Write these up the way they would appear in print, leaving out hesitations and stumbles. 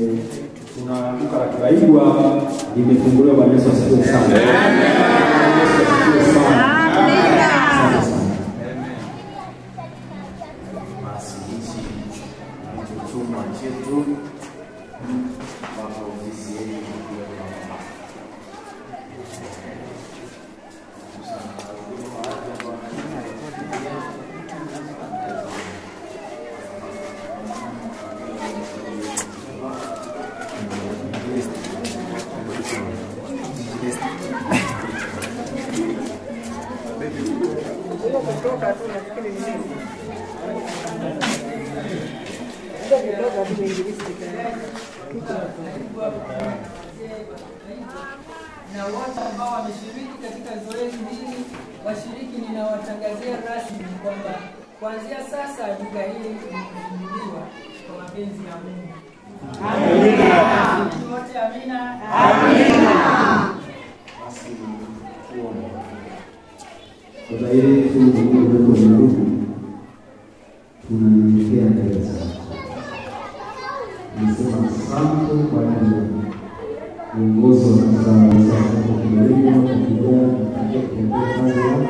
Tuna duka la Kibaigwa limefunguliwa. Bwana Yesu asifiwe sana. Basi hichi ndicho chuma chetu mpaka ofisi yetu na wote ambao wameshiriki katika zoezi hili. Washiriki, ninawatangazia rasmi kwamba kuanzia sasa duka hili limefunguliwa kwa mapenzi ya Mungu. Amina. Wote amina. Amina. basi tuombe. Baba yetu Mungu wetu mkuu, tunanyenyekea mbele zako. Nasema asante kwa ajili ya uongozi wa kanisa lako Kibaigwa kupitia kazi yako.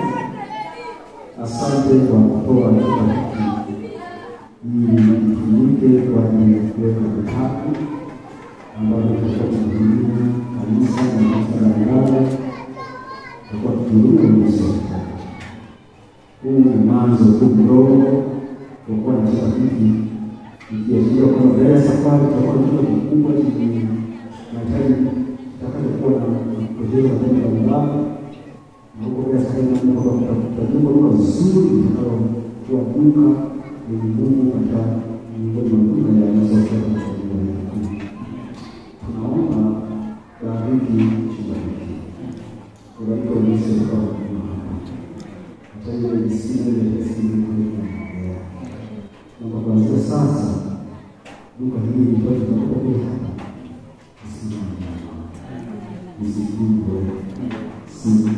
Asante kwa kutoa kitu ili tutumike kwa ajili ya kuweka vitabu ambavyo tutatumia kanisa na kanisa la Mungu kwa kuturuka mwisho. Huu ni mwanzo tu mdogo kwa kuwa na kitu ikiashiria kwa mbele ya safari tutakuwa na kitu kikubwa chenye mahitaji tutakayokuwa na kujua kwa mbali na huko pia sasa tunaomba kwa kutajenga duka zuri litakalokuwa duka lenye Mungu katika miongoni mwa duka ya Yesu. Tunaomba bariki chumba hiki. Bariki Yesu kwa Tayari nisime na nisime kwa kuanzia sasa duka hili litakuwa tunapokea hapa. Nisipinde sisi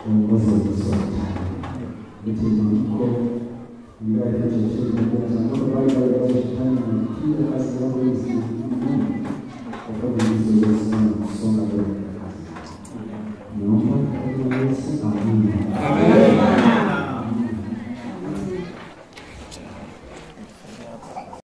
kuongoza usote. Mtendiko ndio chochote kwa sababu bali ya shetani na kila kazi yako hizi kwa sababu hizo